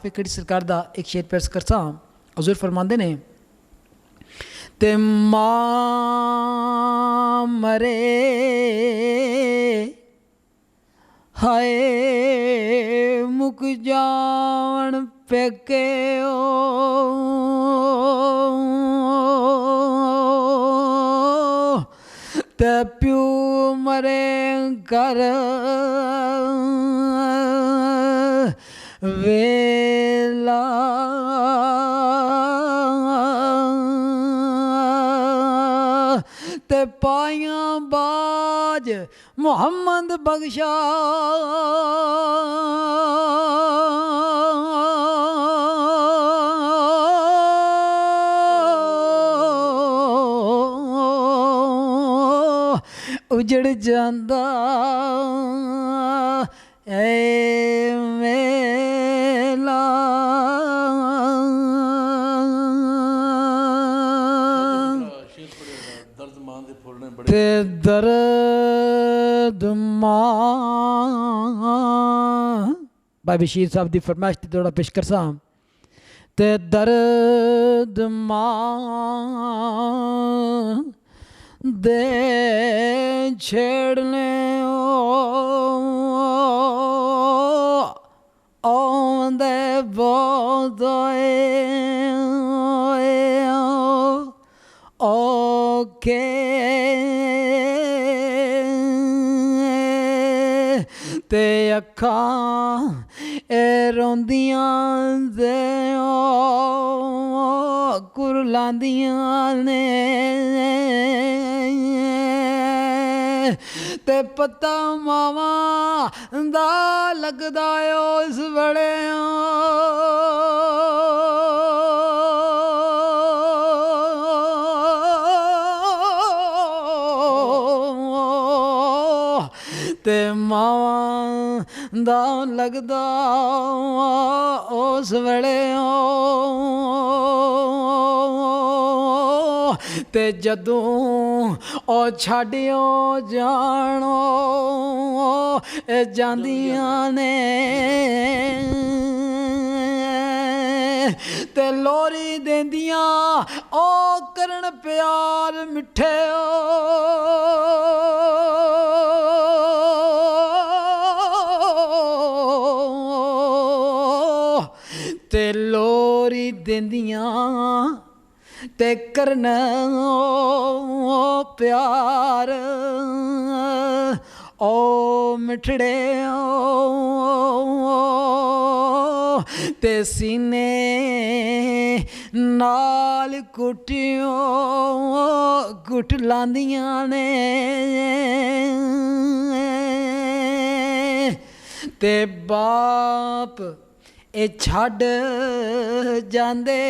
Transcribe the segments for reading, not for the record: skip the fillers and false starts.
फिकड़ी सरकार दा एक शेर पेश करसा। हजूर फरमांदे ने ते मां मरे हाय मुक जान पेके ते प्यू मरे कर वेला ते पाइयां बाज मोहम्मद बख्शा उजड़ जांदा ए मेला ते दर्द मां भाई बशीर साहब की फरमाइश ते थोड़ा पेश करसा। ते दर्द मां दे छेड़ने आंदे बोदे ओके ते अखां ए रोंदियां दे कुरलांदियां ने ते पता मावा दा लगदा उस बड़े ते मावा दा लगदा उस बड़े ते जदों ओ छड्डियो जानो ए जांदियां ने ते लोरी देंदियां ओ करन प्यार मिठे ते लोरी देंदियां ते करना प्यार ओ मिठड़े ते सीने नाल कुटियो कुट लांदियां ने ते बाप ए छड़ जांदे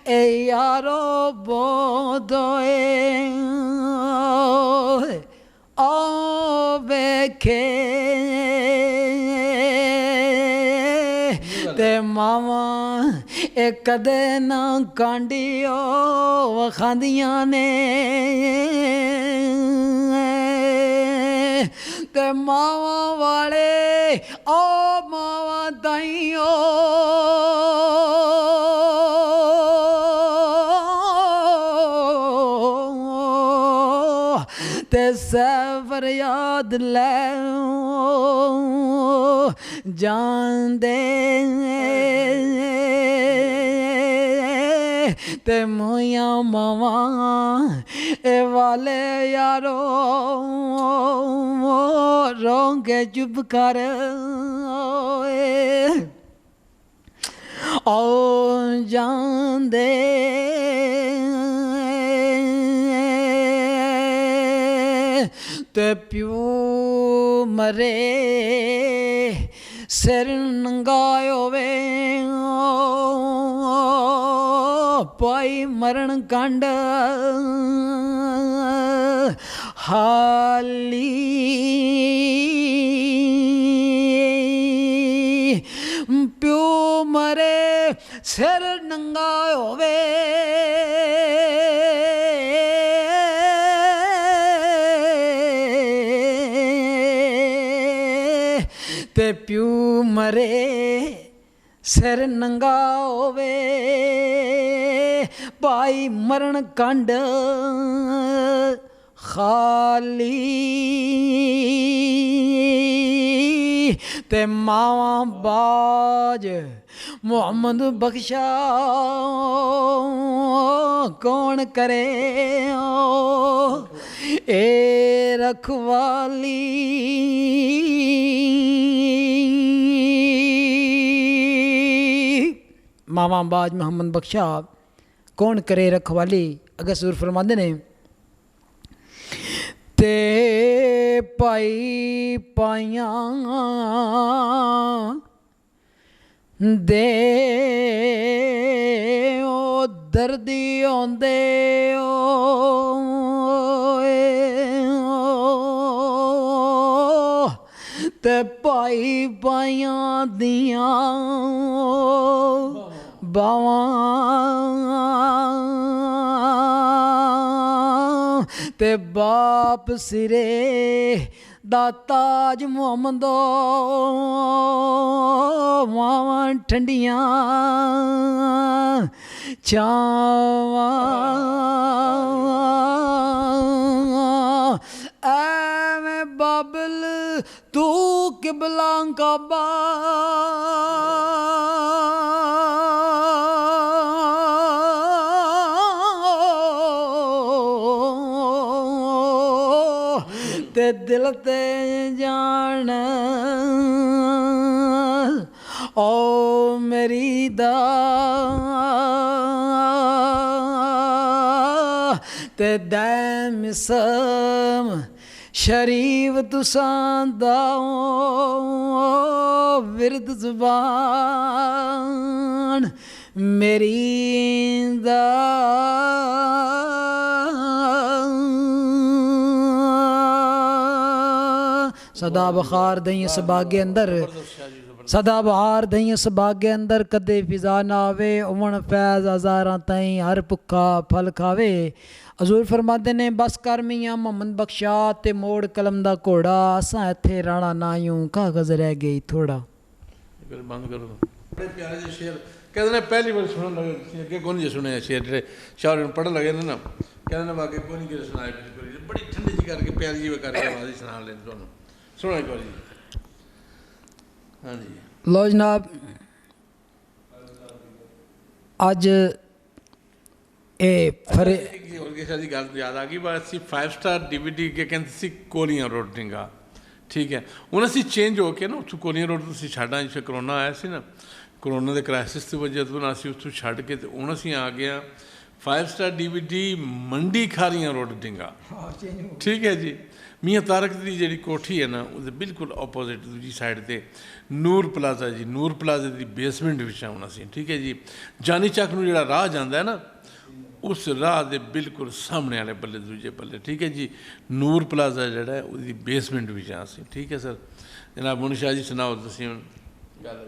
ए यारो बोदोए ओ वेखे ते मावा ए कदे ना कांडियो वखांदियां ने ते मावा वाले ओ मावा ताइयो ते सफर याद ले जांदे ते मोया मावा ए वाले यारो रोंगे चुप कर ओ जांदे ते प्यू मरे सिर नंगायो वे पाई मरण कंड हाली प्यू मरे सिर नंगा होवे ते प्यू ਮਰੇ ਸਿਰ ਨੰਗਾ ਹੋਵੇ ਭਾਈ ਮਰਨ ਕੰਡ ਖਾਲੀ ਤੇ ਮਾਵਾਂ ਬਾਜ ਮੁਹੰਮਦ ਬਖਸ਼ਾ ਕੌਣ ਕਰੇ ਏ ਰਖਵਾਲੀ ਮਾਵਾਂ ਬਾਜ ਮੁਹੰਮਦ ਬਖਸ਼ਾ ਕੌਣ ਕਰੇ ਰਖਵਾਲੀ ਅਗੇ ਸੂਰ ਫਰਮਾਉਂਦੇ ਨੇ ਤੇ ਭਾਈ ਪਾਈਆਂ ਦੇ ਓ ਦਰਦੀ ਆਉਂਦੇ ਤੇ ਭਾਈ ਪਾਈਆਂ ਦੀਆਂ ਬਾਵਾਂ ਤੇ ਬਾਪ ਸਿਰੇ ਦਾ ਤਾਜ ਮੁਹੰਮਦ ਮਾਵਾਂ ਠੰਡੀਆਂ ਛਾਵਾਂ ਐਵੇਂ ਬਾਬਲ ਤੂੰ ਕਿਬਲਾਂ ਕਾਬਾ ਤੇ ਦਿਲ ਤੇ ਜਾਣ ਓ ਮੇਰੀ ਦਾ ਤੇ ਦੈ ਮਿਸਮ ਸ਼ਰੀਫ ਤੁਸਾਂ ਦਾ ਵਿਰਦ ਜ਼ੁਬਾਨ ਮੇਰੀ ਦਾ सदा बखार दई इस बागे अंदर सदा बहार दई इस बागे अंदर कदे फिजा ना आवे उमन फैज़ हज़ारां ताईं हर भुखा फल खावे हजूर फरमाते ने बस कर मियाँ मोहम्मद बख्शा ते मोड़ कलम दा घोड़ा असां इत्थे राणा ना यूं कागज़ रह गई थोड़ा बंद करो बड़े प्यारे जे शेर कहते ने पहली बार सुनन लगे अगे कौन जे सुने शेर जेह्ड़े शायर पढ़न लगे ने ना कहते ने वाकई कोई नहीं सुनाए बड़ी ठंडी जी करके प्यारी जी करके आवाज़ सुना लें तुहानूं सुनो एक बार जी हाँ जी लो जनाब अज ए फरे और किसी की गल याद आ गई बात सी 5 स्टार DVD के कहते सी कोलियां रोड डिंगा ठीक है ਹੁਣ ਅਸੀਂ ਚੇਂਜ ਹੋ ਕੇ ਨਾ ਉੱਥੋਂ ਕੋਲੀਆਂ ਰੋਡ ਤੋਂ ਅਸੀਂ ਛੱਡਾਂ ਜਿਵੇਂ ਕਰੋਨਾ ਆਇਆ ਸੀ ਨਾ ਕਰੋਨਾ ਦੇ ਕ੍ਰਾਈਸਿਸ ਦੀ ਵਜ੍ਹਾ ਤੋਂ ਅਸੀਂ ਉੱਥੋਂ ਛੱਡ ਕੇ ਤੇ ਹੁਣ ਅਸੀਂ ਆ ਗਏ ਹਾਂ 5 स्टार DVD ਮੰਡੀ ਖਾਰੀਆਂ ਰੋਡ ਡਿੰਗਾ ਠੀਕ ਹੈ ਜੀ ਮੀਆਂ ਤਾਰਕ ਦੀ ਜਿਹੜੀ ਕੋਠੀ ਹੈ ਨਾ ਉਹਦੇ ਬਿਲਕੁਲ ਆਪੋਜ਼ਿਟ ਦੂਜੀ ਸਾਈਡ ਤੇ ਨੂਰ ਪਲਾਜ਼ਾ ਜੀ ਨੂਰ ਪਲਾਜ਼ੇ ਦੀ ਬੇਸਮੈਂਟ ਵਿੱਚ ਆਉਣਾ ਸੀ ਠੀਕ ਹੈ ਜੀ ਜਾਨੀ ਚੱਕ ਨੂੰ ਜਿਹੜਾ ਰਾਹ ਜਾਂਦਾ ਹੈ ਨਾ उस राह के बिल्कुल सामने वाले बल्ले दूजे बल्ले ठीक है जी नूर प्लाजा जड़ा है उसकी बेसमेंट भी जहाँ से ठीक है सर जनाब मुनी शाह जी सुनाओ तुसीं गल